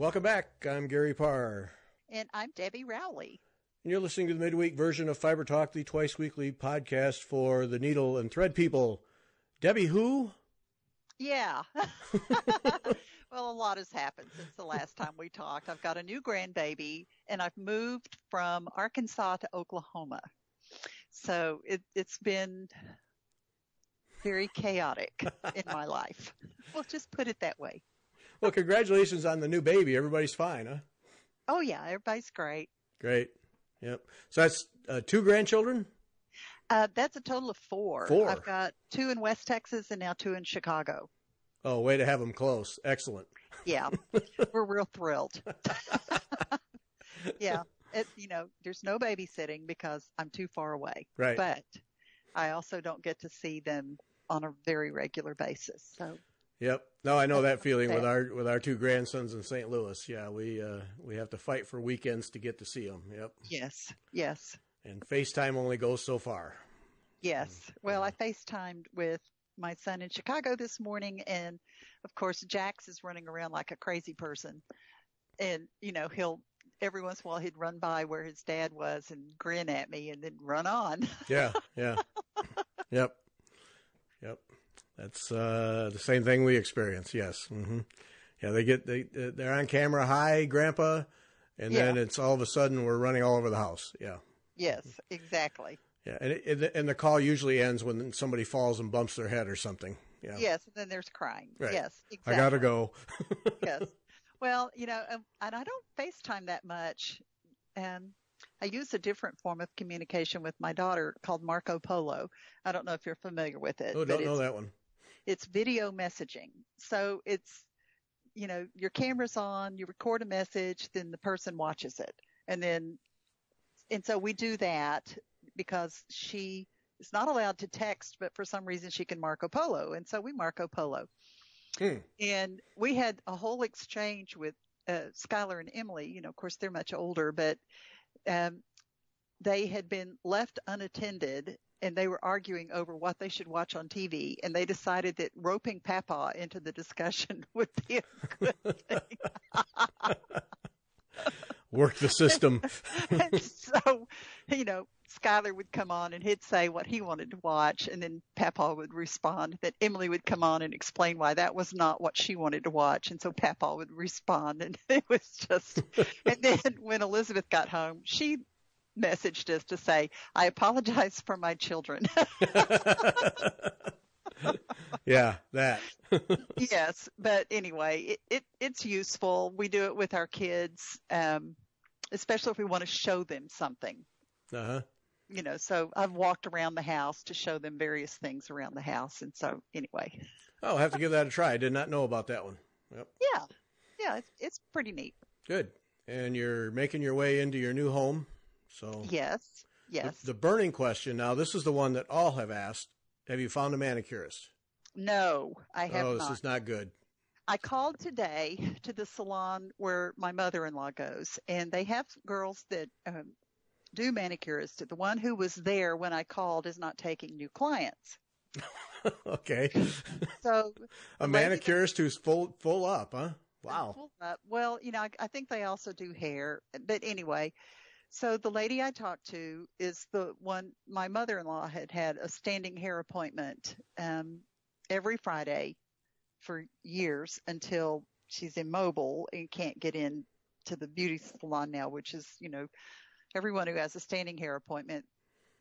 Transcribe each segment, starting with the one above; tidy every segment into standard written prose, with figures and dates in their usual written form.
Welcome back. I'm Gary Parr. And I'm Debbie Rowley. And you're listening to the midweek version of Fiber Talk, the twice-weekly podcast for the needle and thread people. Debbie who? Yeah. Well, a lot has happened since the last time we talked. I've got a new grandbaby, and I've moved from Arkansas to Oklahoma. So it's been very chaotic in my life. We'll just put it that way. Well, congratulations on the new baby. Everybody's fine, huh? Oh, yeah. Everybody's great. Great. Yep. So that's 2 grandchildren? That's a total of 4. 4. I've got 2 in West Texas and now 2 in Chicago. Oh, way to have them close. Excellent. Yeah. We're real thrilled. Yeah. There's no babysitting because I'm too far away. Right. But I also don't get to see them on a very regular basis. So. Yep. No, I know that feeling with our 2 grandsons in St. Louis. Yeah, we have to fight for weekends to get to see them. Yep. Yes. Yes. And FaceTime only goes so far. Yes. Well, I FaceTimed with my son in Chicago this morning, and of course Jax is running around like a crazy person. And he'll every once in a while he'd run by where his dad was and grin at me and then run on. Yeah. Yep. That's the same thing we experience. Yes. Mm-hmm. Yeah, they're on camera. Hi, Grandpa, and then it's all of a sudden we're running all over the house. Yeah. Yes, exactly. Yeah, and the call usually ends when somebody falls and bumps their head or something. Yeah. Yes, and then there's crying. Right. Yes, exactly. I gotta go. Yes. Well, and I don't FaceTime that much. I use a different form of communication with my daughter called Marco Polo. I don't know if you're familiar with it. Oh, don't know that one. It's video messaging. So it's, your camera's on, you record a message, then the person watches it. And so we do that because she is not allowed to text, but for some reason she can Marco Polo. And so we Marco Polo. And we had a whole exchange with Skylar and Emily. Of course, they're much older, but they had been left unattended and they were arguing over what they should watch on TV. And they decided that roping Papa into the discussion would be a good thing. Work the system. And so, Skylar would come on and he'd say what he wanted to watch, and then Papa would respond. That Emily would come on and explain why that was not what she wanted to watch, and so Papa would respond, and it was just. And then when Elizabeth got home, she messaged us to say, "I apologize for my children." Yeah, that. Yes, but anyway, it's useful. We do it with our kids, especially if we want to show them something. Uh-huh. So I've walked around the house to show them various things around the house. And so anyway. I'll have to give that a try. I did not know about that one. Yep. Yeah, it's pretty neat. Good. And you're making your way into your new home. So Yes. The burning question now, this is the one that all have asked. Have you found a manicurist? No, I have not. Oh, this is not good. I called today to the salon where my mother-in-law goes, and they have girls that do manicurists. The one who was there when I called is not taking new clients. Okay. So a manicurist who's full up, huh? Wow. Full up. Well, I think they also do hair, but anyway. So the lady I talked to is the one, my mother-in-law had a standing hair appointment every Friday for years until she's immobile and can't get in to the beauty salon now, which is, everyone who has a standing hair appointment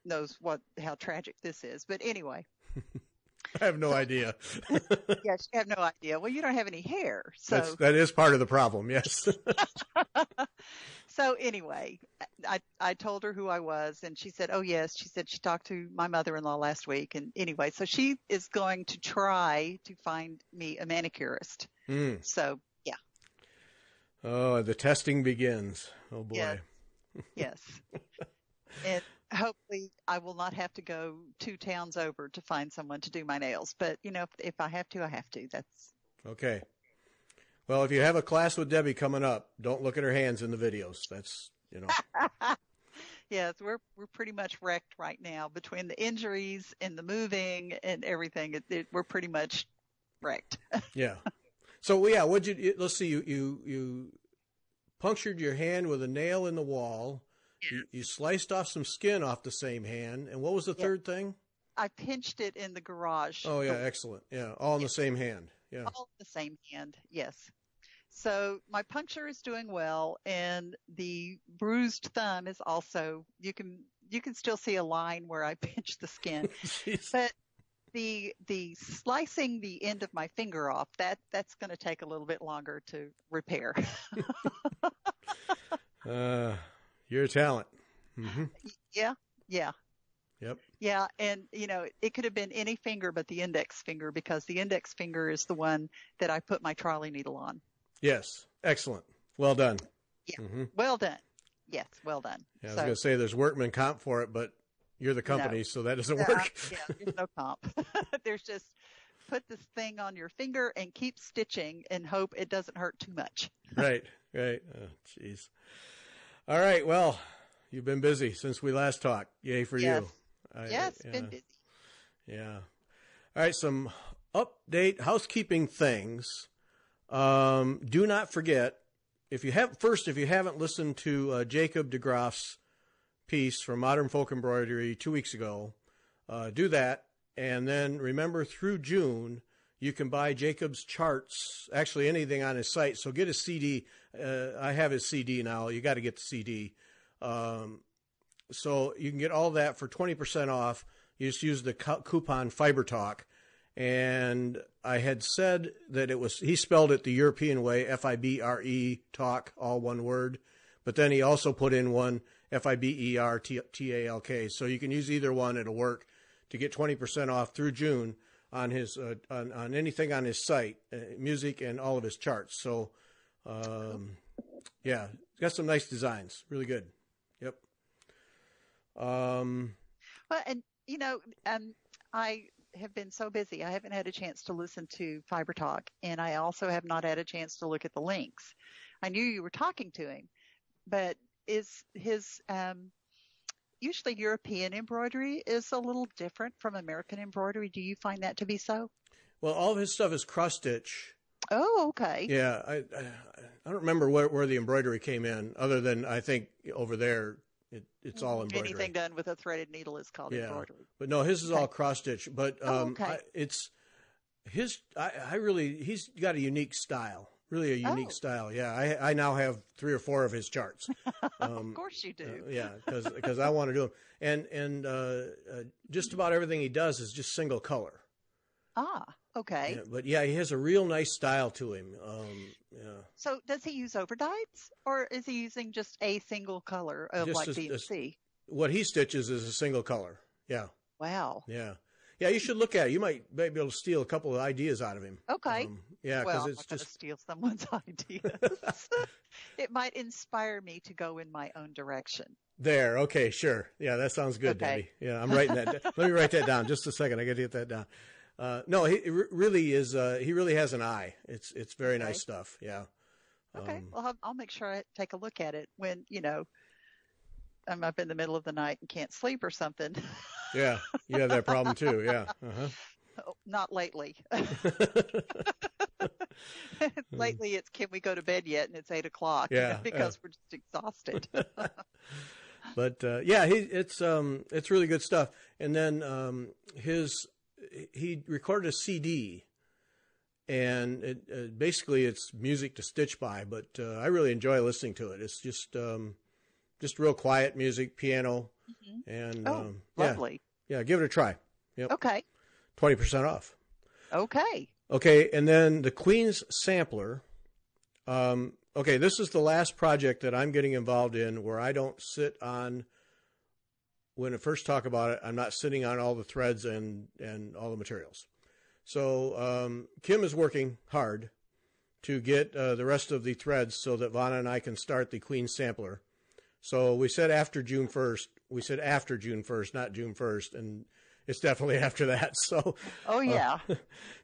knows how tragic this is. But anyway. I have no idea. Yes, you have no idea. Well, you don't have any hair. So that is part of the problem, yes. So anyway, I told her who I was, and she said, oh, yes. She said she talked to my mother-in-law last week. And anyway, so she is going to try to find me a manicurist. So, yeah. Oh, the testing begins. Oh, boy. Yes. And hopefully I will not have to go 2 towns over to find someone to do my nails. But, if I have to, I have to. That's okay. Well, if you have a class with Debbie coming up, don't look at her hands in the videos. That's, Yes, we're pretty much wrecked right now between the injuries and the moving and everything. We're pretty much wrecked. Yeah. So, yeah, let's see, you punctured your hand with a nail in the wall. Yeah. You sliced off some skin off the same hand. And what was the third thing? I pinched it in the garage. Oh, yeah, excellent. Yeah, all in the same hand. Yeah. All in the same hand, yes. So my puncture is doing well, and the bruised thumb is also, you can still see a line where I pinched the skin. But the slicing the end of my finger off, that's going to take a little bit longer to repair. You're a talent. Mm-hmm. Yeah. Yep. Yeah, and it could have been any finger but the index finger, because the index finger is the one that I put my trolley needle on. Yes. Excellent. Well done. Yeah. Mm-hmm. Well done. Yes, well done. Yeah, I was going to say there's workman comp for it, but you're the company, so that doesn't work. Yeah, there's no comp. There's just put this thing on your finger and keep stitching and hope it doesn't hurt too much. Right. Oh, jeez. All right. Well, you've been busy since we last talked. Yay for you. Yes, been busy. Yeah. All right. Some update housekeeping things. Do not forget, if you haven't listened to Jacob DeGraff's piece from Modern Folk Embroidery 2 weeks ago, do that. And then remember, through June, you can buy Jacob's charts, actually anything on his site. So get a CD. I have his CD now. You got to get the CD. So you can get all that for 20% off. You just use the coupon Fiber Talk. And I had said that he spelled it the European way, Fibre talk, all one word. But then he also put in one, Fibertalk. So you can use either one. It'll work to get 20% off through June on his, on anything on his site, music and all of his charts. So, yeah, it's got some nice designs. Really good. Yep. Well, and I have been so busy. I haven't had a chance to listen to Fiber Talk, and I also have not had a chance to look at the links. I knew you were talking to him, but is his usually European embroidery is a little different from American embroidery. Do you find that to be so? Well, all of his stuff is cross stitch. Oh, okay. Yeah, I don't remember where the embroidery came in, other than I think over there it's all embroidery. Anything done with a threaded needle is called embroidery. But no, his is all cross stitch. But it's his. He's got a unique style. Really a unique style. Yeah, I now have 3 or 4 of his charts. Of course you do. Yeah, because I want to do them, and just about everything he does is just single color. Ah, okay. Yeah, but yeah, he has a real nice style to him. Yeah. So does he use overdyes, or is he using just a single color of like DMC? What he stitches is a single color. Yeah. Wow. Yeah. Yeah, you should look at it. You might be able to steal a couple of ideas out of him. Okay. Yeah, because it's I'm not just steal someone's ideas. It might inspire me to go in my own direction. There. Okay, sure. Yeah, that sounds good, Debbie. Yeah, I'm writing that. Let me write that down. Just a second. I got to get that down. No, he really is. He really has an eye. It's very nice stuff. Yeah. Okay. Well, I'll make sure I take a look at it when I'm up in the middle of the night and can't sleep or something. Yeah, you have that problem too. Yeah. Uh-huh. Oh, not lately. Lately, it's can we go to bed yet? And it's 8:00. Yeah, because we're just exhausted. But yeah, it's really good stuff. And then he recorded a CD, and it basically it's music to stitch by. But I really enjoy listening to it. It's just real quiet music, piano, and lovely. Yeah, give it a try. Yep. Okay. 20% off. Okay. Okay, and then the Queen's Sampler. Okay, this is the last project that I'm getting involved in where I don't sit on, when I first talk about it, I'm not sitting on all the threads and all the materials. So Kim is working hard to get the rest of the threads so that Vonna and I can start the Queen's Sampler. So we said after June 1st. We said after June 1st, not June 1st, and it's definitely after that. So, oh yeah.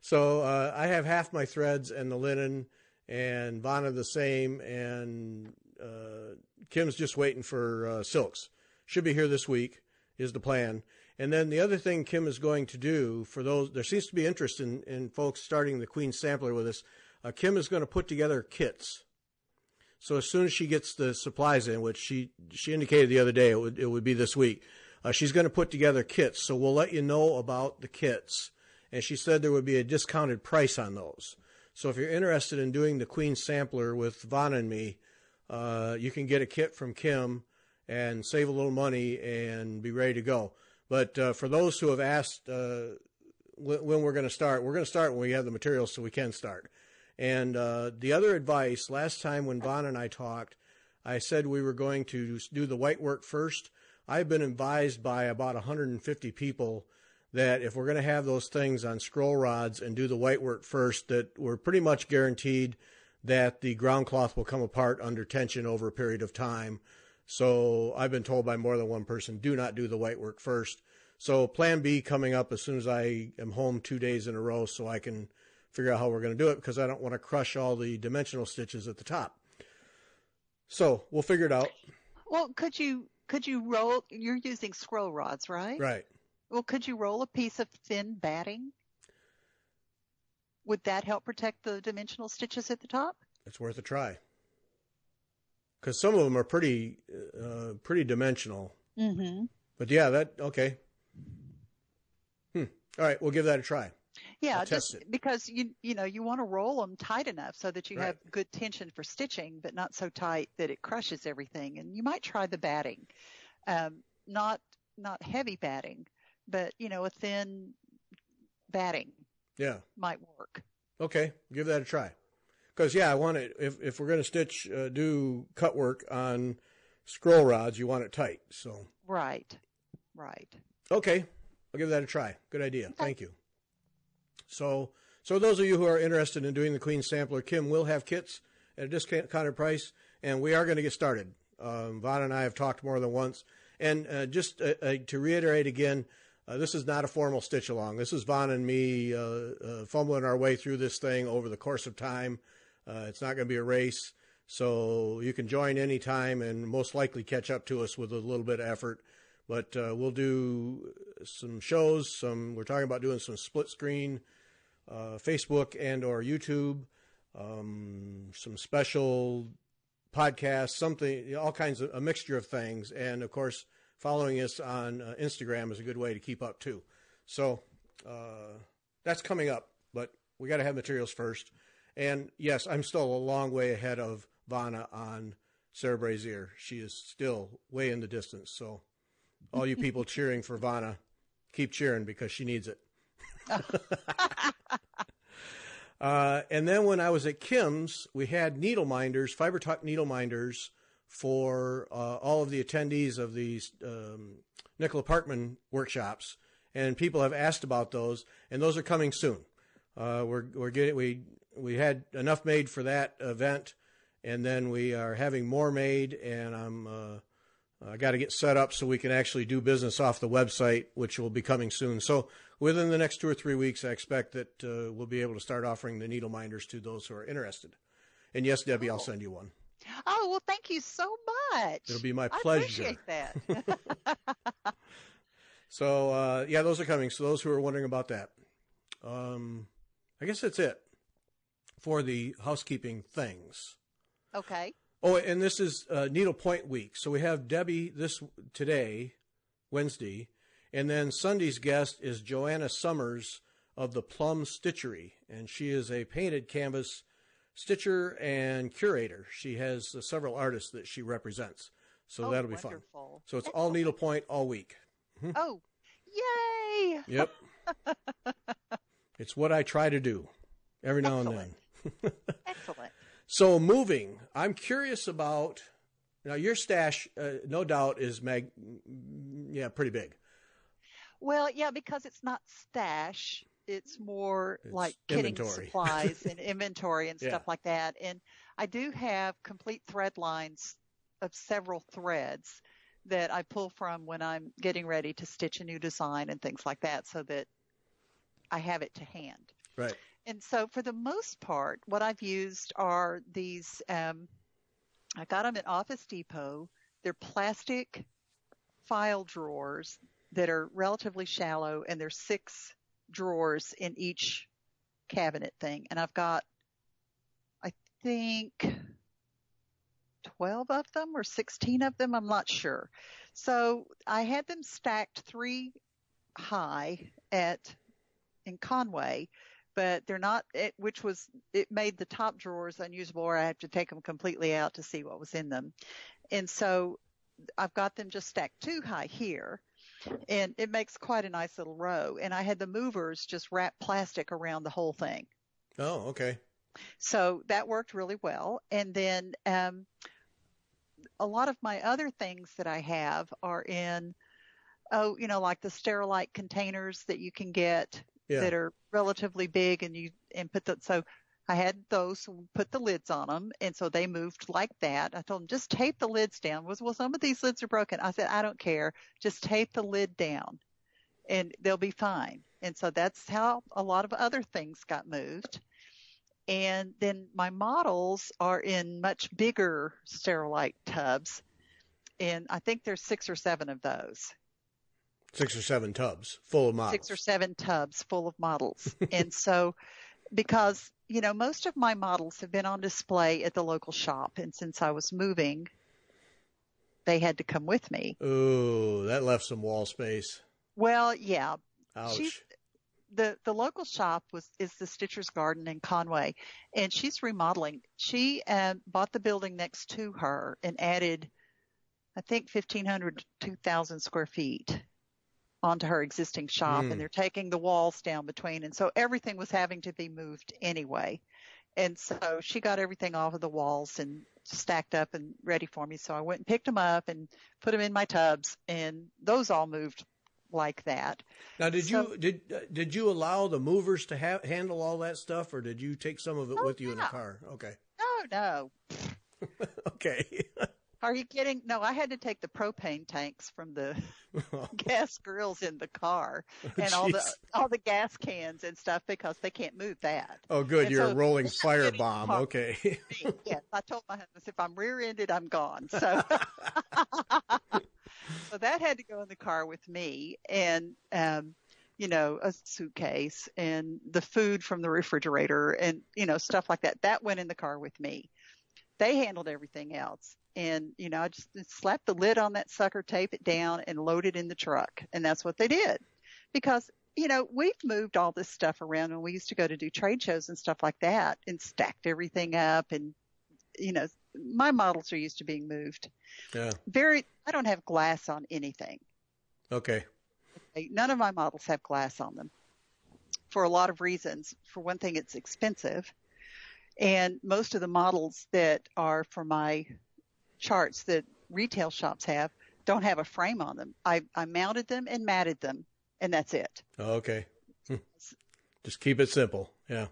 So I have half my threads and the linen, and Vonna the same, and Kim's just waiting for silks. Should be here this week is the plan. And then the other thing Kim is going to do for those, there seems to be interest in folks starting the Queen's Sampler with us. Kim is going to put together kits. So as soon as she gets the supplies in, which she indicated the other day it would be this week, she's going to put together kits. So we'll let you know about the kits. And she said there would be a discounted price on those. So if you're interested in doing the Queen Sampler with Vanna and me, you can get a kit from Kim and save a little money and be ready to go. But for those who have asked when we're going to start when we have the materials so we can start. And the other advice, last time when Vanna and I talked, I said we were going to do the white work first. I've been advised by about 150 people that if we're going to have those things on scroll rods and do the white work first, that we're pretty much guaranteed that the ground cloth will come apart under tension over a period of time. So I've been told by more than one person, do not do the white work first. So plan B coming up as soon as I am home 2 days in a row so I can figure out how we're going to do it, because I don't want to crush all the dimensional stitches at the top. So we'll figure it out. Well, could you roll, you're using scroll rods, right? Right. Well, could you roll a piece of thin batting? Would that help protect the dimensional stitches at the top? It's worth a try. Because some of them are pretty dimensional. Mm-hmm. But yeah, okay. All right, we'll give that a try. Yeah, just because you want to roll them tight enough so that you have good tension for stitching, but not so tight that it crushes everything. And you might try the batting, not heavy batting, but a thin batting. Yeah, might work. Okay, give that a try. Because I want it. If we're going to do cut work on scroll rods, you want it tight. So right. Okay, I'll give that a try. Good idea. Okay. Thank you. So those of you who are interested in doing the Queen Sampler, Kim will have kits at a discounted price, and we are going to get started. Vanna and I have talked more than once. And just to reiterate again, this is not a formal stitch along. This is Vanna and me fumbling our way through this thing over the course of time. It's not going to be a race, so you can join anytime and most likely catch up to us with a little bit of effort. But we'll do some shows. We're talking about doing some split screen, Facebook and or YouTube, some special podcasts, something, all kinds of a mixture of things. And of course, following us on Instagram is a good way to keep up too. So that's coming up, but we got to have materials first. And yes, I'm still a long way ahead of Vanna on Sarah Brazier. She is still way in the distance. So all you people cheering for Vanna, keep cheering because she needs it. And then when I was at Kim's, we had needle minders, fiber tuck needle minders for all of the attendees of these Nicola Parkman workshops, and people have asked about those, and those are coming soon. We had enough made for that event, and then we are having more made, and I got to get set up so we can actually do business off the website, which will be coming soon. So within the next 2 or 3 weeks, I expect that we'll be able to start offering the needle minders to those who are interested. And yes, Debbie, I'll send you one. Oh, well, thank you so much. It'll be my pleasure. I appreciate that. So, those are coming. So those who are wondering about that. I guess that's it for the housekeeping things. Okay. Oh, and this is Needlepoint Week. So we have Debbie today, Wednesday, and then Sunday's guest is Joanna Summers of the Plum Stitchery, and she is a painted canvas stitcher and curator. She has several artists that she represents, so that'll be fun. So it's all needlepoint all week. Mm-hmm. Oh, yay! Yep. It's what I try to do every now and then. Excellent. So moving, I'm curious about, now your stash, no doubt, is pretty big. Well, yeah, because it's not stash. It's more like kitting supplies and inventory and stuff like that. And I do have complete thread lines of several threads that I pull from when I'm getting ready to stitch a new design and things like that, so that I have it to hand. Right. And so for the most part, what I've used are these, I got them at Office Depot. They're plastic file drawers that are relatively shallow, and there's 6 drawers in each cabinet thing. And I've got, I think, 12 of them or 16 of them. I'm not sure. So I had them stacked 3 high in Conway, but they're not, it made the top drawers unusable, or I have to take them completely out to see what was in them. And so I've got them just stacked 2 high here, and it makes quite a nice little row. And I had the movers just wrap plastic around the whole thing. Oh, okay. So that worked really well. And then a lot of my other things that I have are in, like the Sterilite containers that you can get that are relatively big, so I had those, so we put the lids on them, and so they moved like that. I told them, just tape the lids down. Well, some of these lids are broken. I said, I don't care. Just tape the lid down, and they'll be fine. And so that's how a lot of other things got moved. And then my models are in much bigger Sterilite tubs, and I think there's 6 or 7 of those. 6 or 7 tubs full of models. 6 or 7 tubs full of models. And so, because, most of my models have been on display at the local shop, and since I was moving, they had to come with me. Ooh, that left some wall space. Well, yeah. Ouch. The local shop is the Stitcher's Garden in Conway, and she's remodeling. She bought the building next to her and added, I think, 1,500 to 2,000 square feet onto her existing shop, and they're taking the walls down between, and so everything was having to be moved anyway. And so she got everything off of the walls and stacked up and ready for me. So I went and picked them up and put them in my tubs, and those all moved like that. Now, did you allow the movers to handle all that stuff, or did you take some of it with you in the car? Okay. No. Okay. Are you kidding? No, I had to take the propane tanks from the gas grills in the car and all the gas cans and stuff, because they can't move that. Oh, good. And you're so a rolling firebomb. Okay. Yes, I told my husband, if I'm rear-ended, I'm gone. So, so that had to go in the car with me, and a suitcase and the food from the refrigerator and stuff like that. That went in the car with me. They handled everything else. And, I just slapped the lid on that sucker, tape it down, and load it in the truck. And that's what they did. Because, we've moved all this stuff around when we used to go to do trade shows and stuff like that, and stacked everything up. And, my models are used to being moved. Yeah. I don't have glass on anything. Okay. None of my models have glass on them for a lot of reasons. For one thing, it's expensive. And most of the models that are for my charts that retail shops have don't have a frame on them. I mounted them and matted them, and that's it. Okay. Just keep it simple. Yeah.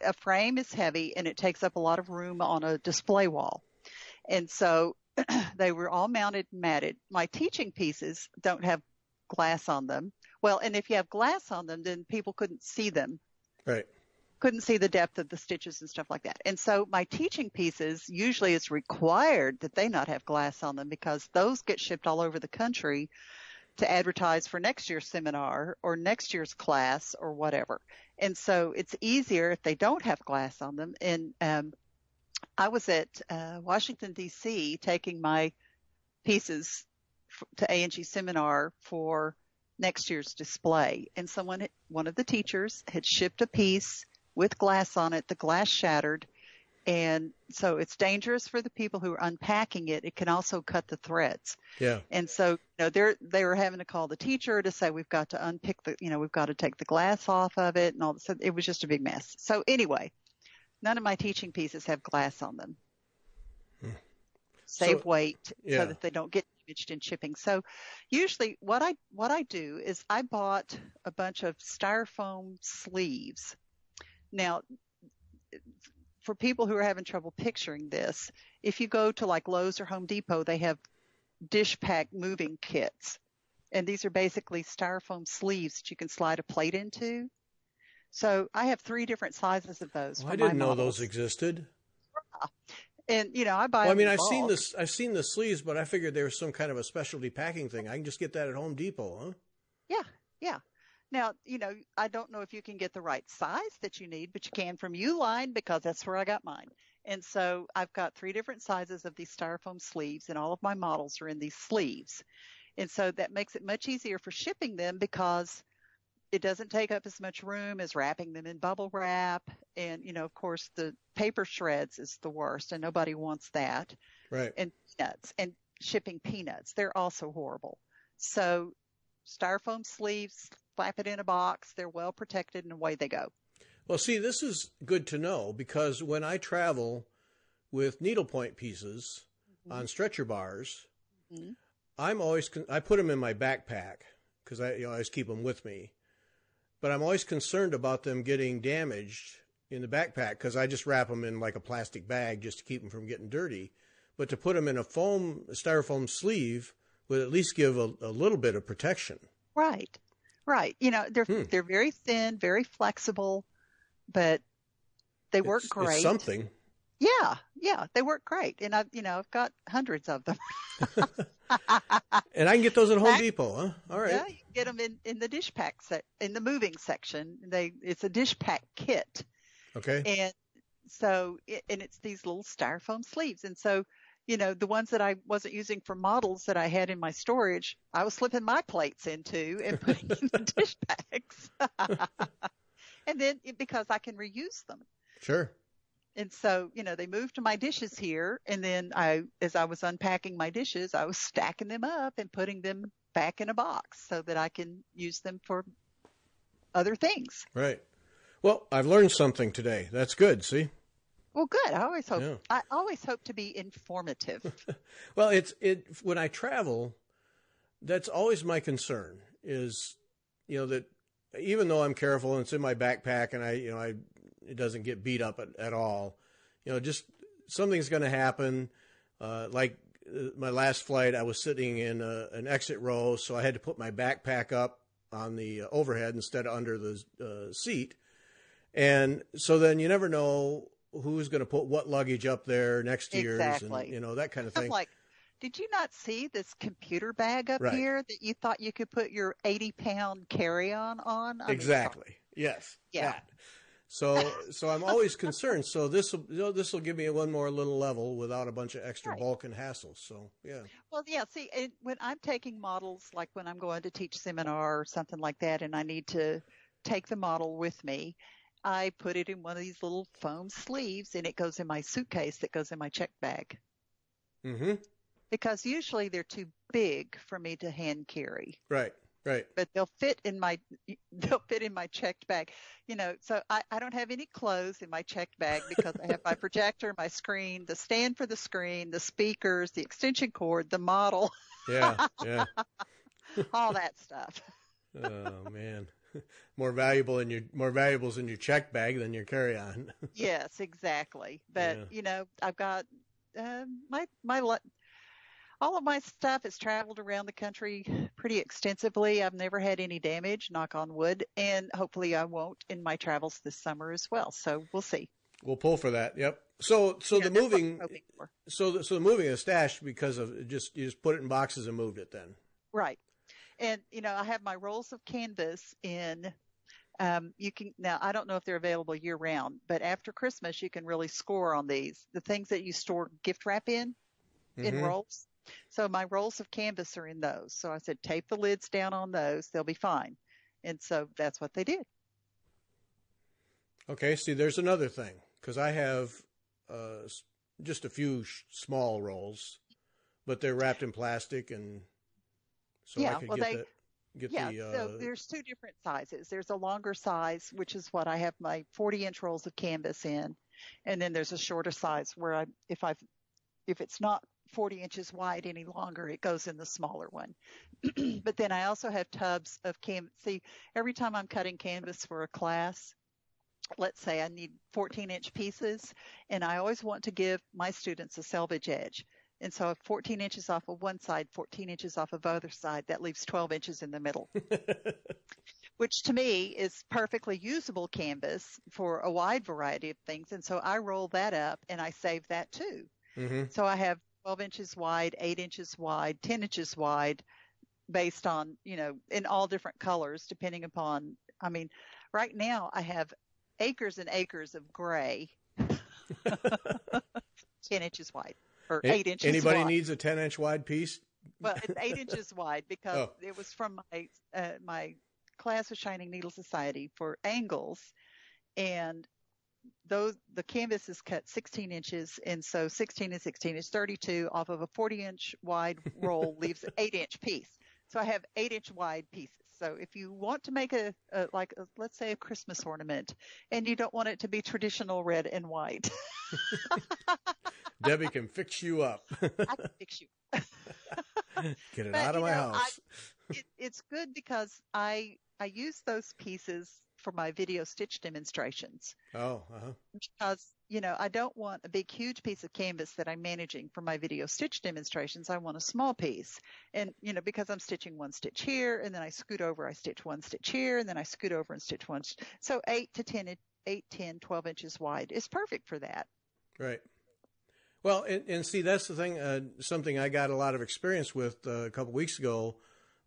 A frame is heavy, and it takes up a lot of room on a display wall. And so they were all mounted and matted. My teaching pieces don't have glass on them. Well, and if you have glass on them, then people couldn't see them. Right. Couldn't see the depth of the stitches and stuff like that. And so my teaching pieces, usually it's required that they not have glass on them, because those get shipped all over the country to advertise for next year's seminar or next year's class or whatever. And so it's easier if they don't have glass on them. And I was at Washington, D.C. taking my pieces to A&G seminar for next year's display. And one of the teachers had shipped a piece with glass on it. The glass shattered. And so it's dangerous for the people who are unpacking it. It can also cut the threads. Yeah. And so, they were having to call the teacher to say, we've got to unpick we've got to take the glass off of it and all this. So it was just a big mess. So anyway, none of my teaching pieces have glass on them. Save weight so that they don't get damaged in shipping. So usually what I do is I bought a bunch of styrofoam sleeves. Now, for people who are having trouble picturing this, if you go to like Lowe's or Home Depot, they have dish pack moving kits. And these are basically styrofoam sleeves that you can slide a plate into. So I have 3 different sizes of those. I didn't know those existed. And, I buy them in bulk. I've seen the sleeves, but I figured there was some kind of a specialty packing thing. I can just get that at Home Depot, huh? Yeah. Now, I don't know if you can get the right size that you need, but you can from Uline, because that's where I got mine. And so I've got 3 different sizes of these styrofoam sleeves, and all of my models are in these sleeves. And so that makes it much easier for shipping them because it doesn't take up as much room as wrapping them in bubble wrap. And, of course, the paper shreds is the worst, and nobody wants that. Right. And peanuts, and shipping peanuts, they're also horrible. So styrofoam sleeves, slap it in a box, they're well protected, and away they go. Well, see, this is good to know because when I travel with needlepoint pieces on stretcher bars, I put them in my backpack because I always keep them with me. But I'm always concerned about them getting damaged in the backpack because I just wrap them in like a plastic bag just to keep them from getting dirty. But to put them in a styrofoam sleeve would at least give a little bit of protection. Right. They're very thin, very flexible, but they work great. It's something. Yeah, they work great, and I've got hundreds of them. And I can get those at Home Depot, huh? All right. Yeah, you can get them in the dish pack in the moving section. It's a dish pack kit. Okay. And so it's these little styrofoam sleeves, and so the ones that I wasn't using for models that I had in my storage, I was slipping my plates into and putting in the dish packs. And then because I can reuse them. Sure. And so, they moved to my dishes here. And then as I was unpacking my dishes, I was stacking them up and putting them back in a box so that I can use them for other things. Right. Well, I've learned something today. That's good. See? Well, good. I always hope to be informative. Well, when I travel, that's always my concern is, that even though I'm careful and it's in my backpack and it doesn't get beat up at all, just something's going to happen. Like my last flight, I was sitting in an exit row, so I had to put my backpack up on the overhead instead of under the seat. And so then you never know who's going to put what luggage up there next to yours and, that kind of thing. I'm like, did you not see this computer bag up here that you thought you could put your 80-pound carry-on on? Exactly. Yes. Yeah. That. So I'm always concerned. So this will give me one more little level without a bunch of extra bulk and hassles. So, yeah. Well, yeah. See, when I'm taking models, like when I'm going to teach seminar or something like that, and I need to take the model with me, I put it in one of these little foam sleeves, and it goes in my suitcase that goes in my check bag. Mm-hmm. Because usually they're too big for me to hand carry. Right. But they'll fit in my checked bag. So I don't have any clothes in my checked bag because I have my projector, my screen, the stand for the screen, the speakers, the extension cord, the model. Yeah. All that stuff. Oh man. More valuables in your check bag than your carry-on. Yes, exactly. But I've got all of my stuff has traveled around the country pretty extensively. I've never had any damage, knock on wood, and hopefully I won't in my travels this summer as well. So we'll see. We'll pull for that. Yep. So the moving, so the moving is stashed because of you just put it in boxes and moved it then. Right. And, I have my rolls of canvas in, now I don't know if they're available year round, but after Christmas, you can really score on these, the things that you store gift wrap in rolls. So my rolls of canvas are in those. So I said, tape the lids down on those. They'll be fine. And so that's what they did. Okay. See, there's another thing because I have just a few small rolls, but they're wrapped in plastic and so I could so there's 2 different sizes. There's a longer size, which is what I have my 40-inch rolls of canvas in. And then there's a shorter size where if it's not 40 inches wide any longer, it goes in the smaller one. But then I also have tubs of canvas. See, every time I'm cutting canvas for a class, let's say I need 14-inch pieces, and I always want to give my students a selvage edge. And so 14 inches off of one side, 14 inches off of the other side, that leaves 12 inches in the middle, which to me is perfectly usable canvas for a wide variety of things. And so I roll that up and I save that too. Mm-hmm. So I have 12 inches wide, 8 inches wide, 10 inches wide, based on, in all different colors, depending upon, right now I have acres and acres of gray 10 inches wide or 8 inches Anybody wide. needs a 10-inch wide piece? Well, it's 8 inches wide because it was from my class of Shining Needle Society for angles, and the canvas is cut 16 inches, and so 16 and 16 is 32 off of a 40-inch wide roll leaves an 8-inch piece. So I have 8-inch wide pieces. So if you want to make let's say a Christmas ornament, and you don't want it to be traditional red and white, Debbie can fix you up. I can fix you. Get it out of my house. It's good because I use those pieces for my video stitch demonstrations. Oh, Because, I don't want a big, huge piece of canvas that I'm managing for my video stitch demonstrations. I want a small piece. And, because I'm stitching one stitch here, and then I scoot over, I stitch one stitch here, and then I scoot over and stitch one. So 8 to 10, 12 inches wide is perfect for that. Right. Well, and see, that's the thing, something I got a lot of experience with a couple weeks ago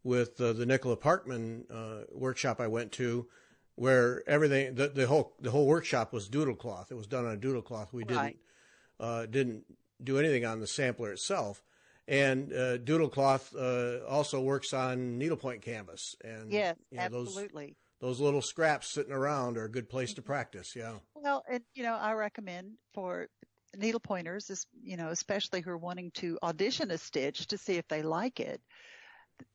with the Nicola Parkman workshop I went to, where everything, the whole workshop was doodle cloth. It was done on a doodle cloth. We didn't do anything on the sampler itself. And doodle cloth also works on needlepoint canvas. And yes, absolutely. Those little scraps sitting around are a good place to practice. Yeah. Well, and I recommend for needle pointers, especially who are wanting to audition a stitch to see if they like it,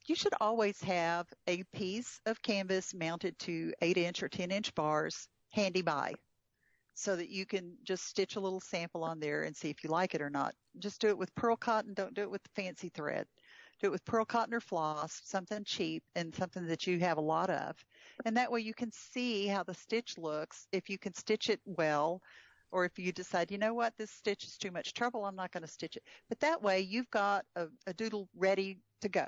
you should always have a piece of canvas mounted to 8-inch or 10-inch bars handy by, so that you can just stitch a little sample on there and see if you like it or not. Just do it with pearl cotton. Don't do it with fancy thread. Do it with pearl cotton or floss, something cheap and something that you have a lot of. And that way you can see how the stitch looks, if you can stitch it well, or if you decide, this stitch is too much trouble, I'm not going to stitch it. But that way you've got a doodle ready to go.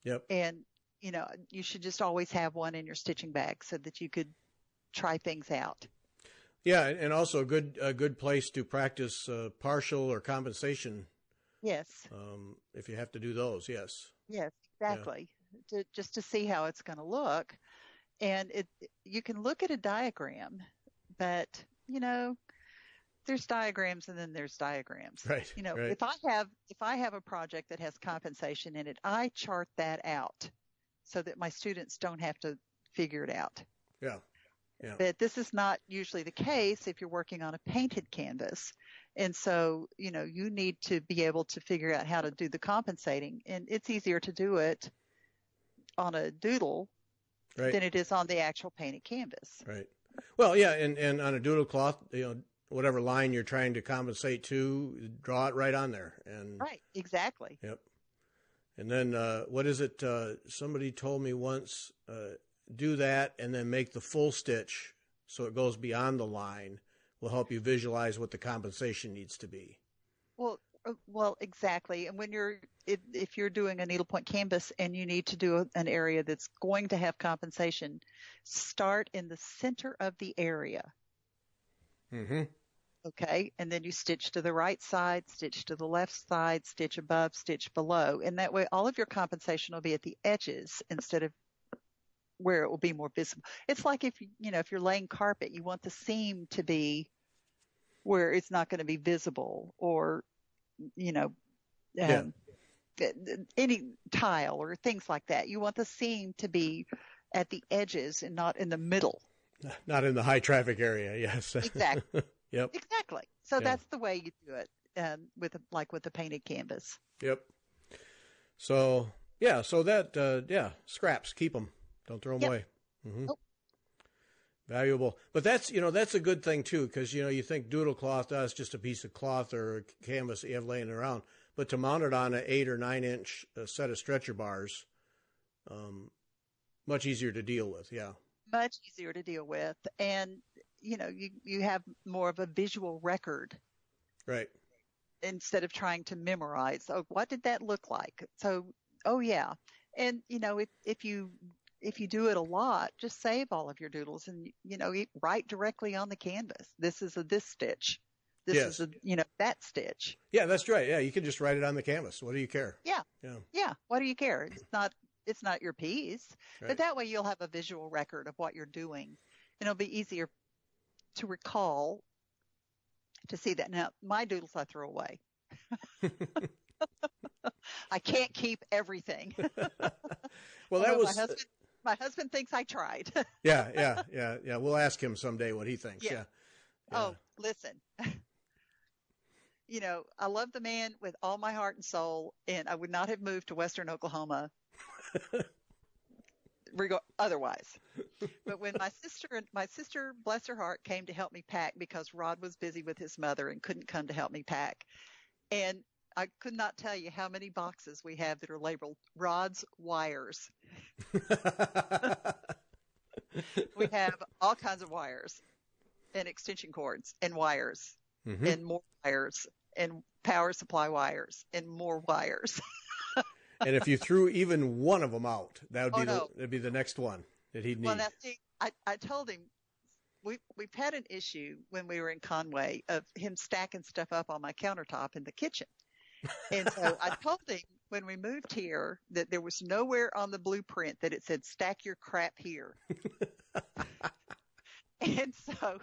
Yep. And, you should just always have one in your stitching bag so that you could try things out. Yeah, and also a good place to practice partial or compensation. Yes. If you have to do those, yes. Yes, exactly. Yeah. Just to see how it's going to look. And you can look at a diagram, but, there's diagrams and then there's diagrams. Right. Right. If I have a project that has compensation in it, I chart that out so that my students don't have to figure it out. Yeah. Yeah. But this is not usually the case if you're working on a painted canvas. And so, you need to be able to figure out how to do the compensating. And it's easier to do it on a doodle than it is on the actual painted canvas. Right. Well, yeah, and on a doodle cloth, whatever line you're trying to compensate to, draw it right on there. And right, exactly. Yep. And then what is it? Somebody told me once, do that and then make the full stitch so it goes beyond the line. Will help you visualize what the compensation needs to be. Well, exactly. And when if you're doing a needlepoint canvas and you need to do an area that's going to have compensation, start in the center of the area. Mm-hmm. Okay. And then you stitch to the right side, stitch to the left side, stitch above, stitch below. And that way all of your compensation will be at the edges instead of where it will be more visible. It's like if you're laying carpet, you want the seam to be where it's not going to be visible, or, any tile or things like that. You want the seam to be at the edges and not in the middle. Not in the high traffic area. Yes. Exactly. Yep. Exactly. So that's the way you do it with the painted canvas. Yep. So that scraps, keep them. Don't throw them away. Mm-hmm. Nope. Valuable. But that's a good thing too, because, you think doodle cloth, it's just a piece of cloth or a canvas that you have laying around. But to mount it on an 8 or 9 inch set of stretcher bars, much easier to deal with. Yeah. Much easier to deal with. And, you have more of a visual record. Right. Instead of trying to memorize. Oh, what did that look like? So, oh yeah. And, if you do it a lot, just save all of your doodles and, write directly on the canvas. This is this stitch. This is that stitch. Yeah, that's right. Yeah. You can just write it on the canvas. What do you care? Yeah. Yeah. Yeah. What do you care? It's not your piece, but that way you'll have a visual record of what you're doing, and it'll be easier to recall to see that. Now, my doodles I throw away. I can't keep everything. Well, that was my husband thinks I tried. Yeah. We'll ask him someday what he thinks. Yeah. Oh, listen. I love the man with all my heart and soul, and I would not have moved to Western Oklahoma otherwise. But when my sister, bless her heart, came to help me pack because Rod was busy with his mother and couldn't come to help me pack. And I could not tell you how many boxes we have that are labeled Rod's wires. We have all kinds of wires and extension cords and wires and more wires and power supply wires and more wires. And if you threw even one of them out, that'd be the next one that he'd need. Well, I told him we've had an issue when we were in Conway of him stacking stuff up on my countertop in the kitchen. And so I told him when we moved here that there was nowhere on the blueprint that it said stack your crap here. And so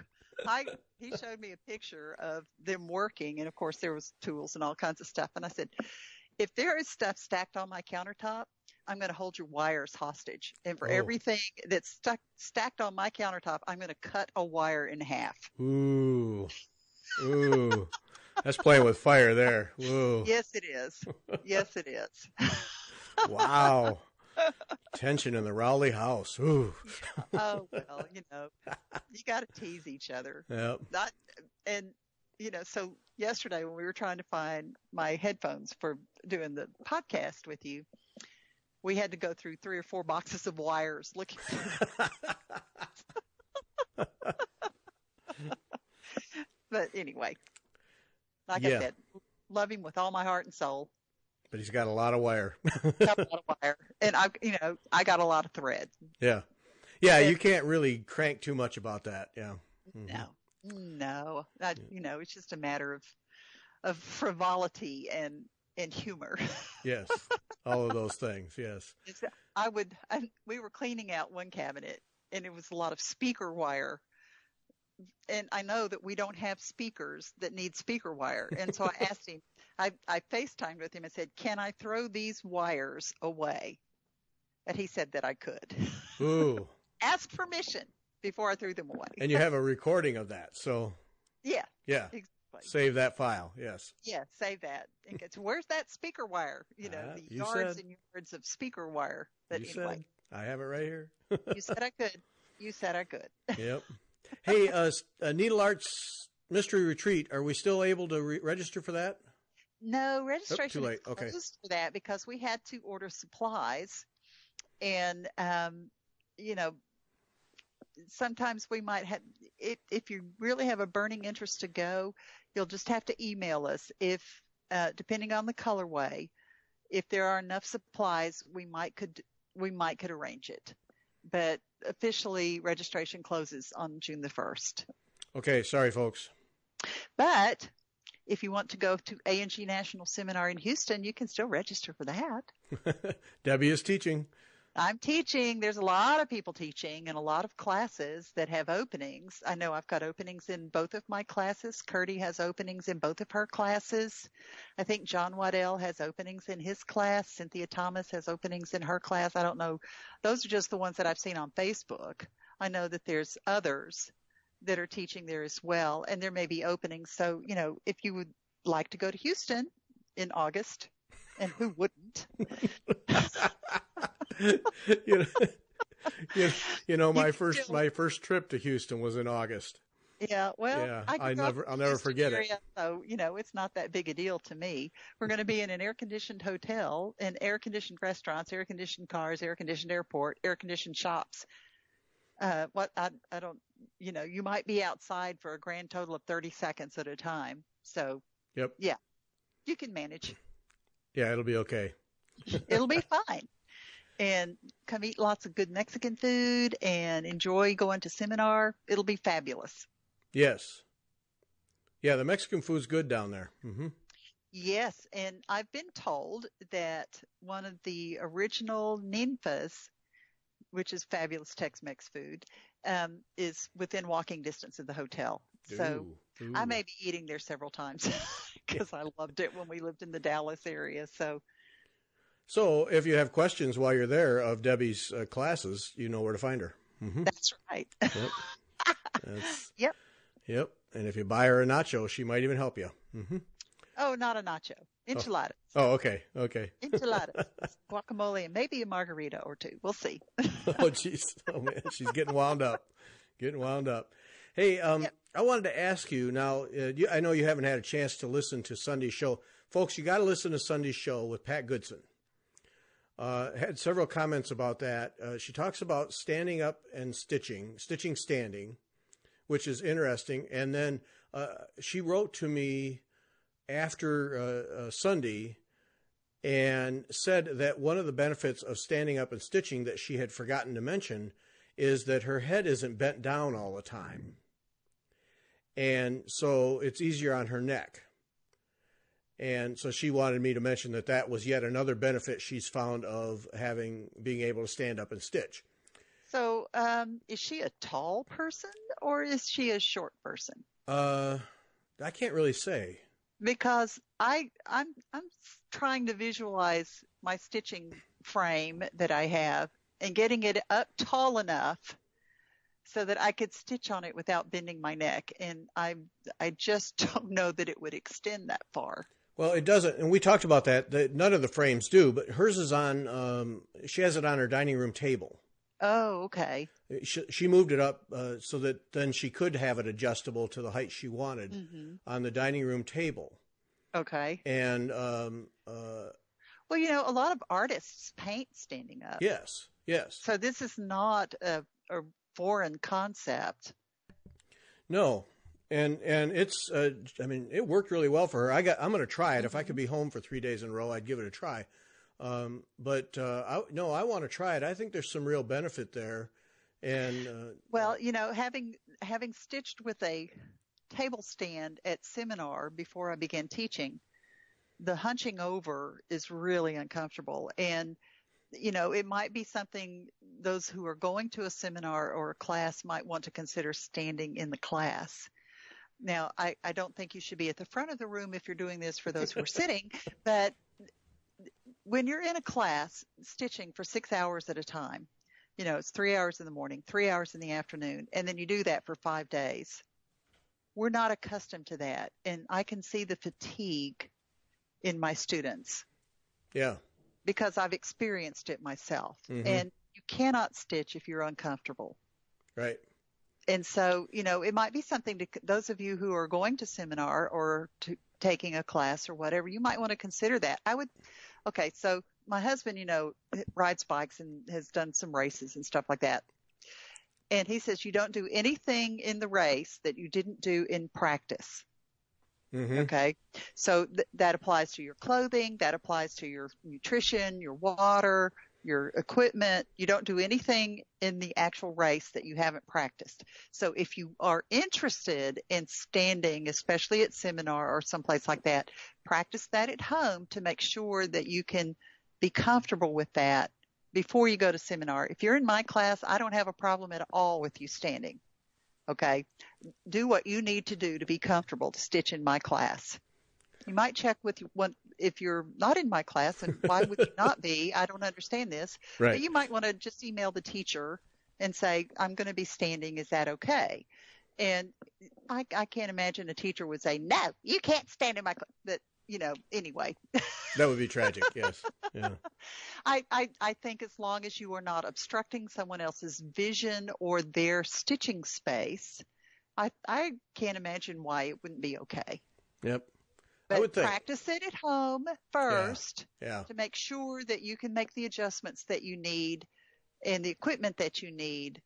he showed me a picture of them working, and of course there was tools and all kinds of stuff. And I said, if there is stuff stacked on my countertop, I'm going to hold your wires hostage. And for everything that's stacked on my countertop, I'm going to cut a wire in half. Ooh. That's playing with fire there. Whoa. Yes, it is. Yes, it is. Wow. Tension in the Rowley house. Ooh. Oh, well, you got to tease each other. Yep. So yesterday when we were trying to find my headphones for doing the podcast with you, we had to go through 3 or 4 boxes of wires looking for But anyway, like I said, love him with all my heart and soul. But he's got a lot of wire. And I got a lot of thread. Yeah. Yeah, you can't really crank too much about that. Yeah. Mm-hmm. No. It's just a matter of frivolity and humor. Yes. All of those things. Yes. We were cleaning out one cabinet and it was a lot of speaker wire. And I know that we don't have speakers that need speaker wire. And so I asked him, I FaceTimed with him and said, can I throw these wires away? And he said that I could. Ooh. Ask permission before I threw them away. And you have a recording of that. So yeah. Exactly. Save that file. Yes. Yeah. Save that. And where's that speaker wire? The yards and yards of speaker wire. But anyway, I have it right here. You said I could. You said I could. Yep. Hey, Needle Arts Mystery Retreat, are we still able to register for that? No, registration too late. is closed for that because we had to order supplies. And, sometimes we might have, if you really have a burning interest to go, you'll just have to email us. If, depending on the colorway, if there are enough supplies, we might could arrange it. But officially registration closes on June the 1st. Okay. Sorry, folks. But if you want to go to A&G National Seminar in Houston, you can still register for that. Debbie is teaching. I'm teaching. There's a lot of people teaching and a lot of classes that have openings. I know I've got openings in both of my classes. Curdy has openings in both of her classes. I think John Waddell has openings in his class. Cynthia Thomas has openings in her class. I don't know. Those are just the ones that I've seen on Facebook. I know that there's others that are teaching there as well, and there may be openings. So, if you would like to go to Houston in August, and who wouldn't? My first trip to Houston was in August. Yeah, well, yeah, I'll never forget it. So, it's not that big a deal to me. We're going to be in an air-conditioned hotel, and air-conditioned restaurants, air-conditioned cars, air-conditioned airport, air-conditioned shops. I don't, you might be outside for a grand total of 30 seconds at a time. So, yep. Yeah, you can manage. Yeah, it'll be okay. It'll be fine. And come eat lots of good Mexican food and enjoy going to seminar. It'll be fabulous. Yes. Yeah, the Mexican food's good down there. Mm-hmm. Yes, and I've been told that one of the original ninfas, which is fabulous Tex-Mex food, is within walking distance of the hotel. So Ooh. I may be eating there several times because I loved it when we lived in the Dallas area. So if you have questions while you're there of Debbie's classes, you know where to find her. Mm-hmm. That's right. Yep. Yep. Yep. And if you buy her a nacho, she might even help you. Mm-hmm. Oh, not a nacho. Enchiladas. Oh, okay. Okay. Enchiladas, guacamole, and maybe a margarita or two. We'll see. Oh, jeez. Oh, man. She's getting wound up. Hey, Yep. I wanted to ask you now, I know you haven't had a chance to listen to Sunday's show. Folks, you got to listen to Sunday's show with Pat Goodson. Had several comments about that. She talks about standing up and stitching standing, which is interesting. And then she wrote to me after Sunday and said that one of the benefits of standing up and stitching that she had forgotten to mention is that her head isn't bent down all the time. And so it's easier on her neck. And so she wanted me to mention that that was yet another benefit she's found of being able to stand up and stitch. So, is she a tall person or is she a short person? I can't really say. Because I'm trying to visualize my stitching frame that I have and getting it up tall enough so that I could stitch on it without bending my neck. And I just don't know that it would extend that far. Well, it doesn't. And we talked about that none of the frames do, but hers is on, she has it on her dining room table. Oh, okay. She moved it up so that then she could have it adjustable to the height she wanted on the dining room table. Okay. And, well, a lot of artists paint standing up. Yes. So this is not a foreign concept. No. And it's, it worked really well for her. I'm going to try it. If I could be home for 3 days in a row, I'd give it a try. I want to try it. I think there's some real benefit there. And, well, having stitched with a table stand at seminar before I began teaching, the hunching over is really uncomfortable. And, it might be something those who are going to a seminar or a class might want to consider standing in the class. Now, I don't think you should be at the front of the room if you're doing this for those who are sitting, but when you're in a class stitching for 6 hours at a time, it's 3 hours in the morning, 3 hours in the afternoon, and then you do that for 5 days. We're not accustomed to that. And I can see the fatigue in my students. Yeah. Because I've experienced it myself. And you cannot stitch if you're uncomfortable. Right. And so, it might be something to those of you who are going to seminar or to taking a class or whatever, you might want to consider that. Okay, so my husband, rides bikes and has done some races and stuff like that. And he says you don't do anything in the race that you didn't do in practice. Okay, so that applies to your clothing, that applies to your nutrition, your water, your equipment. You don't do anything in the actual race that you haven't practiced. So if you are interested in standing, especially at seminar or someplace like that, practice that at home to make sure that you can be comfortable with that before you go to seminar. If you're in my class, I don't have a problem at all with you standing. Okay. Do what you need to do to be comfortable to stitch in my class. You might check with one if you're not in my class, and why would you not be? I don't understand this. Right. But you might want to just email the teacher and say, I'm going to be standing. Is that okay? And I can't imagine a teacher would say, no, you can't stand in my class. But, anyway. That would be tragic, yes. Yeah. I think as long as you are not obstructing someone else's vision or their stitching space, I can't imagine why it wouldn't be okay. Yep. But I would think. Practice it at home first to make sure that you can make the adjustments that you need and the equipment that you need,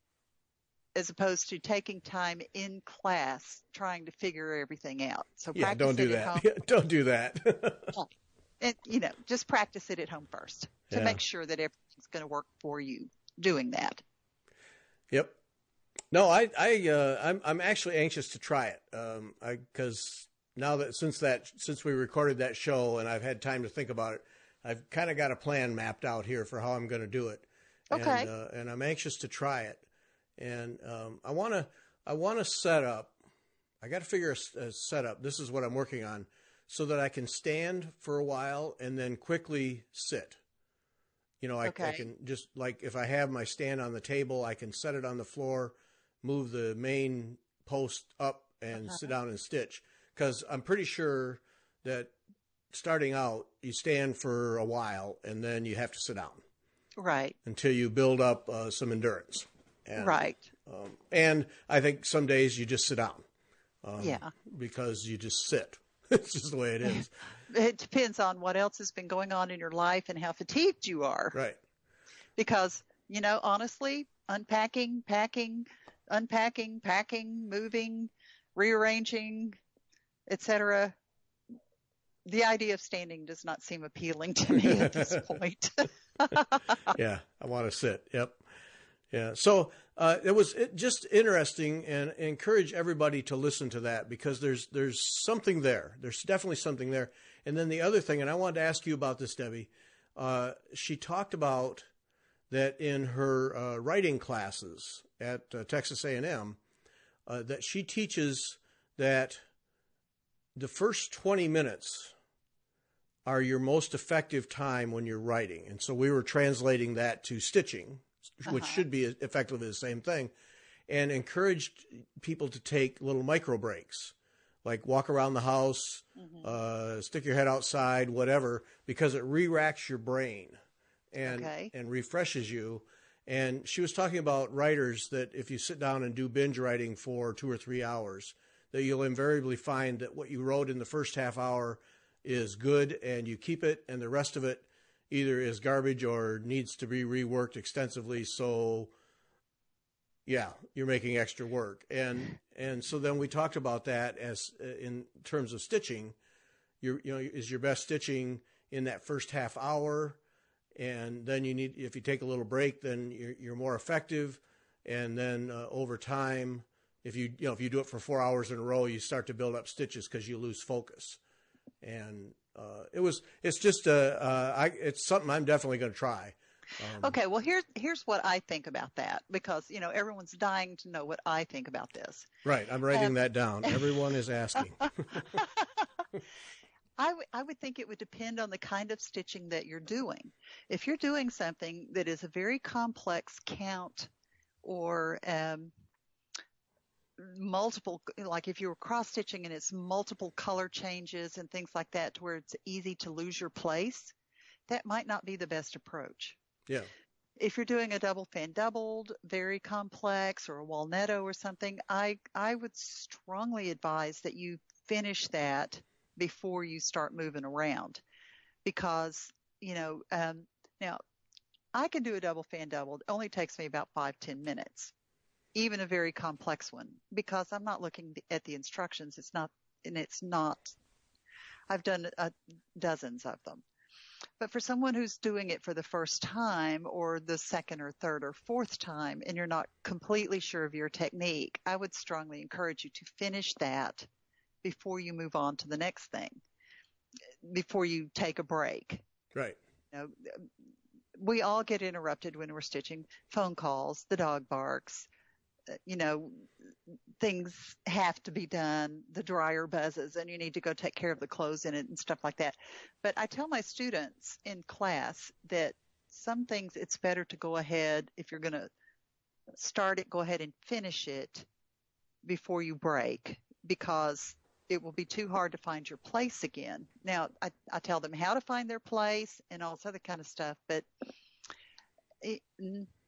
as opposed to taking time in class trying to figure everything out. So practice don't do it that. at home. Yeah, don't do that. And, just practice it at home first to make sure that everything's going to work for you doing that. Yep. No, I'm actually anxious to try it. Because now that since we recorded that show and I've had time to think about it, I've kind of got a plan mapped out here for how I'm going to do it. Okay. And I'm anxious to try it. And I want to set up I got to figure a setup. This is what I'm working on, so that I can stand for a while and then quickly sit. I can just, like, if I have my stand on the table, I can set it on the floor, move the main post up, and sit down and stitch. Because I'm pretty sure that starting out, you stand for a while and then you have to sit down. Right. Until you build up some endurance. And, right. And I think some days you just sit down. Yeah. Because you just sit. It's just the way it is. It depends on what else has been going on in your life and how fatigued you are. Right. Because, honestly, unpacking, packing, moving, rearranging, etc., the idea of standing does not seem appealing to me at this point. Yeah, I want to sit. Yep. Yeah. So it was just interesting, and encourage everybody to listen to that, because there's something there. There's definitely something there. And then the other thing, and I wanted to ask you about this, Debbie, she talked about that in her writing classes at Texas A&M, that she teaches that the first 20 minutes are your most effective time when you're writing. And so we were translating that to stitching, which should be effectively the same thing, and encouraged people to take little micro breaks, like walk around the house, stick your head outside, whatever, because it re-racks your brain and refreshes you. And she was talking about writers that if you sit down and do binge writing for 2 or 3 hours, that you'll invariably find that what you wrote in the first half hour is good and you keep it, and the rest of it either is garbage or needs to be reworked extensively. So yeah, you're making extra work. And so then we talked about that as in terms of stitching, is your best stitching in that first half hour. And then if you take a little break, then you're more effective. And then over time, if you do it for 4 hours in a row, you start to build up stitches because you lose focus. And it's something I'm definitely going to try. Okay, well, here's what I think about that, because everyone's dying to know what I think about this. Right, I'm writing that down. Everyone is asking. I would think it would depend on the kind of stitching that you're doing. If you're doing something that is a very complex count or multiple, like if you were cross stitching and it's multiple color changes and things like that, to where it's easy to lose your place, that might not be the best approach. Yeah. If you're doing a double fan doubled, very complex, or a walnutto or something, I would strongly advise that you finish that before you start moving around, because now I can do a double fan doubled. It only takes me about 5-10 minutes, even a very complex one, because I'm not looking at the instructions. It's not. I've done dozens of them. But for someone who's doing it for the first time, or the second or third or fourth time, and you're not completely sure of your technique, I would strongly encourage you to finish that before you move on to the next thing, before you take a break. Right. We all get interrupted when we're stitching. Phone calls, the dog barks, things have to be done, the dryer buzzes, and you need to go take care of the clothes in it and stuff like that. But I tell my students in class that some things it's better to go ahead, if you're going to start it, go ahead and finish it before you break, because it will be too hard to find your place again. Now, I tell them how to find their place and all this other kind of stuff, but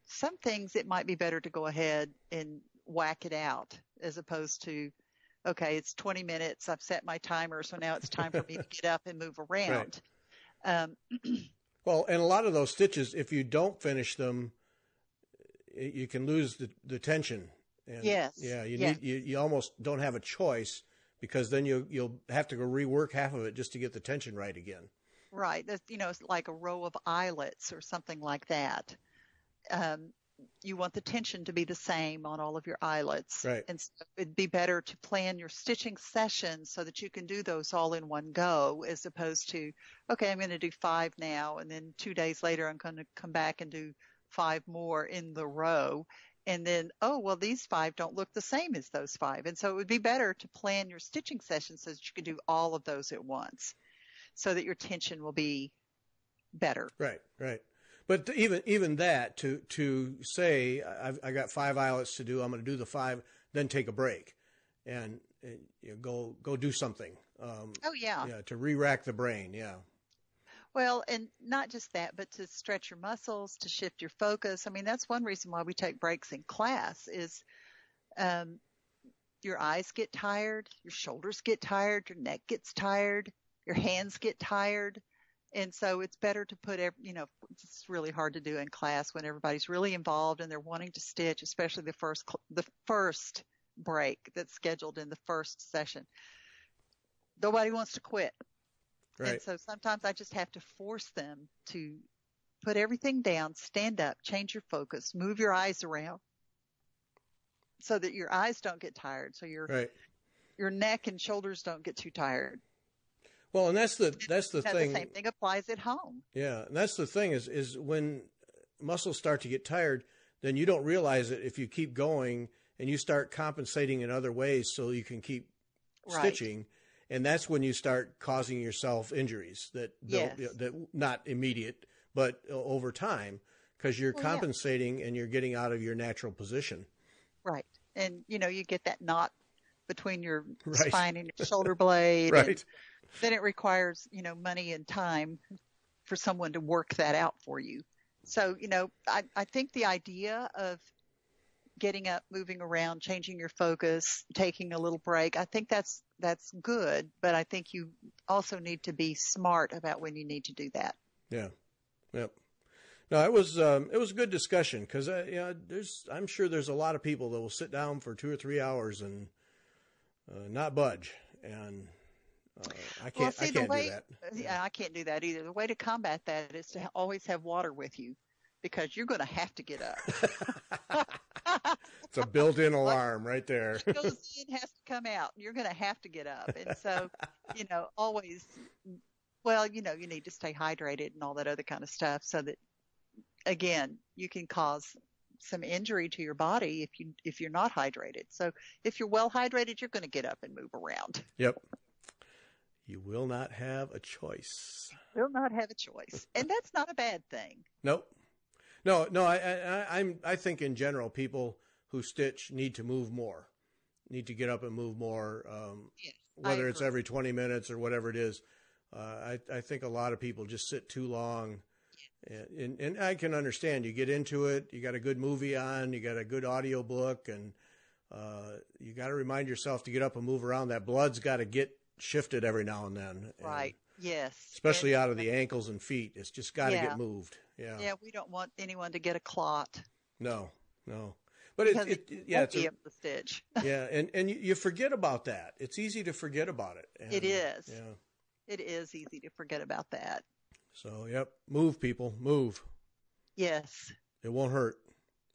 some things it might be better to go ahead and whack it out, as opposed to, okay, it's 20 minutes. I've set my timer, so now it's time for me to get up and move around. Right. Well, and a lot of those stitches, if you don't finish them, you can lose the tension. And yes. Yeah, you almost don't have a choice, because then you'll have to go rework half of it just to get the tension right again. Right. It's like a row of eyelets or something like that. You want the tension to be the same on all of your eyelets. Right. And so it'd be better to plan your stitching sessions so that you can do those all in one go, as opposed to, okay, I'm going to do 5 now, and then 2 days later I'm going to come back and do 5 more in the row. And then, oh, well, these 5 don't look the same as those 5. And so it would be better to plan your stitching sessions so that you can do all of those at once so that your tension will be better. Right, right. But even that, to say, I got 5 eyelets to do, I'm going to do the 5, then take a break and you know, go do something. Yeah, to re-rack the brain, yeah. Well, and not just that, but to stretch your muscles, to shift your focus. I mean, that's one reason why we take breaks in class is your eyes get tired, your shoulders get tired, your neck gets tired, your hands get tired. And so it's better to put, it's really hard to do in class when everybody's really involved and they're wanting to stitch, especially the first break that's scheduled in the first session. Nobody wants to quit. Right. And so sometimes I just have to force them to put everything down, stand up, change your focus, move your eyes around so that your eyes don't get tired. So your neck and shoulders don't get too tired. Well, and that's the thing. The same thing applies at home. Yeah. And that's the thing is when muscles start to get tired, then you don't realize it if you keep going and you start compensating in other ways so you can keep stitching. And that's when you start causing yourself injuries that not immediate, but over time, because you're compensating and you're getting out of your natural position. Right. And, you get that knot between your spine and your shoulder blade. Right. And then it requires, money and time for someone to work that out for you. So, I think the idea of getting up, moving around, changing your focus, taking a little break, I think that's good, but I think you also need to be smart about when you need to do that. Yeah. Yep. No, it was a good discussion because I'm sure there's a lot of people that will sit down for 2 or 3 hours and not budge, and I can't do that. Yeah, I can't do that either. The way to combat that is to always have water with you, because you're going to have to get up. It's a built-in alarm right there. What goes in has to come out. You're going to have to get up. And so, always, you need to stay hydrated and all that other kind of stuff so that, again, you can cause some injury to your body if you're not hydrated. So if you're well hydrated, you're going to get up and move around. Yep. You will not have a choice. Will not have a choice. And that's not a bad thing. Nope. No. I think in general, people who stitch need to move more, need to get up and move more. Whether it's every 20 minutes or whatever it is. I think a lot of people just sit too long, and I can understand. You get into it, you got a good movie on, you got a good audio book, and you got to remind yourself to get up and move around. That blood's got to get shifted every now and then. Right. Yes. Especially out of the ankles and feet. It's just got to get moved. Yeah. Yeah. We don't want anyone to get a clot. No. But it's be able to stitch. Yeah. And you forget about that. It's easy to forget about it. And, it is. Yeah. It is easy to forget about that. So, yep. Move, people. Move. Yes. It won't hurt.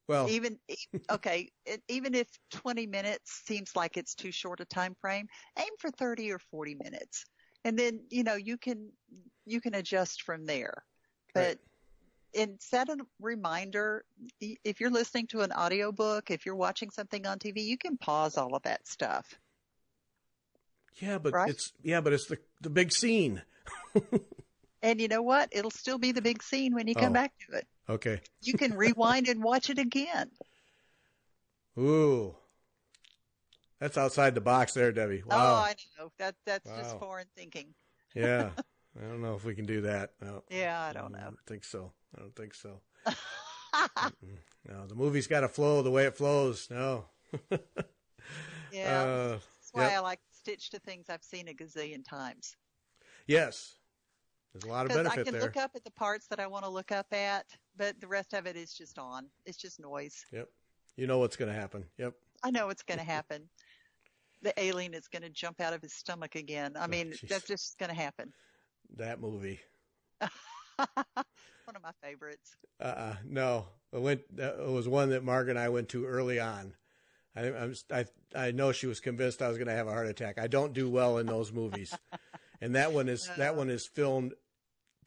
Well, even if 20 minutes seems like it's too short a time frame, aim for 30 or 40 minutes. And then, you can adjust from there. But set a reminder. If you're listening to an audiobook, if you're watching something on TV, you can pause all of that stuff. Yeah, but it's the big scene. And you know what? It'll still be the big scene when you come back to it. Okay. You can rewind and watch it again. Ooh. That's outside the box there, Debbie. Wow. Oh, I know. That's just foreign thinking. Yeah. I don't know if we can do that. No. Yeah, I don't know. I don't think so. No, the movie's got to flow the way it flows. No. Yeah. That's why I like to stitch to things I've seen a gazillion times. Yes. There's a lot of benefit there. I can look up at the parts that I want to look up at, but the rest of it is just on. It's just noise. Yep. You know what's going to happen. Yep. I know what's going to happen. The alien is going to jump out of his stomach again. I mean, that's just going to happen. That movie. One of my favorites. No. It was one that Mark and I went to early on. I know she was convinced I was going to have a heart attack. I don't do well in those movies. And that one is filmed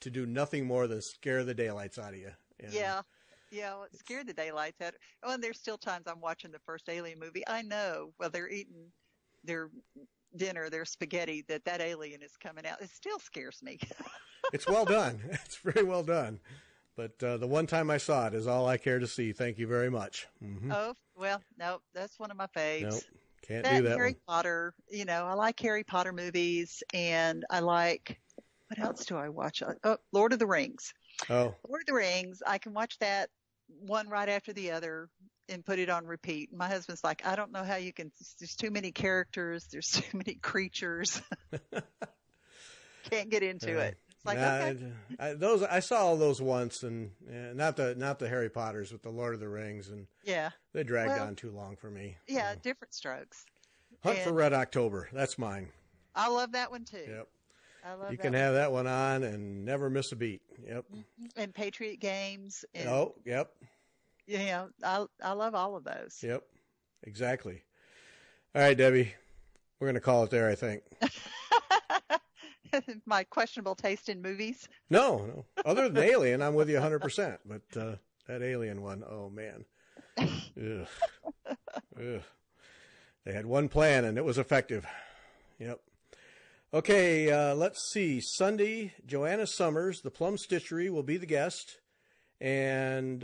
to do nothing more than scare the daylights out of you. And, yeah. Yeah, well, it scared the daylights out. Oh, and there's still times I'm watching the first Alien movie. I know while they're eating their dinner, their spaghetti, that alien is coming out. It still scares me. It's well done. It's very well done. But the one time I saw it is all I care to see. Thank you very much. Mm-hmm. Oh, well, no, that's one of my faves. Nope, can't do that Harry one. Potter, I like Harry Potter movies, and I like, what else do I watch? Oh, Lord of the Rings. Oh, Lord of the Rings, I can watch that one right after the other and put it on repeat. My husband's like, I don't know how you can, there's too many characters, there's too many creatures. Can't get into it. It's like, okay. I saw all those once, and not the Harry Potters, but the Lord of the Rings, and Yeah. they dragged on too long for me. Yeah, different strokes. Hunt for Red October, that's mine. I love that one too. Yep. I love You that can one. have that one on and never miss a beat. Yep. And Patriot Games. And, Oh, yep. I love all of those. Yep. Exactly. All right, Debbie. We're going to call it there, I think. My questionable taste in movies. No. Other than Alien, I'm with you 100%. But that Alien one, oh, man. Ugh. Ugh. They had one plan, and it was effective. Yep. Okay, let's see. Sunday, Joanna Summers, the Plum Stitchery, will be the guest. And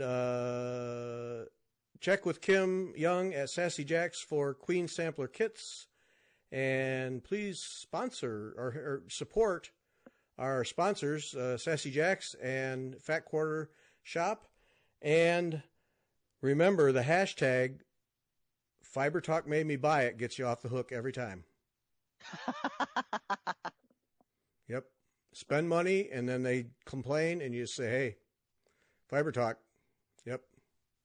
check with Kim Young at Sassy Jacks for Queen Sampler kits. And please sponsor or support our sponsors, Sassy Jacks and Fat Quarter Shop. And remember, the hashtag Fiber Talk Made Me Buy It gets you off the hook every time. Yep. Spend money, and then they complain, and you say, hey, Fiber Talk. Yep.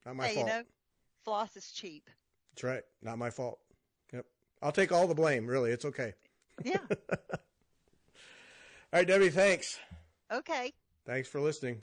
Not my fault. Floss is cheap. That's right. Not my fault. Yep. I'll take all the blame, really. It's okay. Yeah. All right, Debbie, thanks. Okay. Thanks for listening.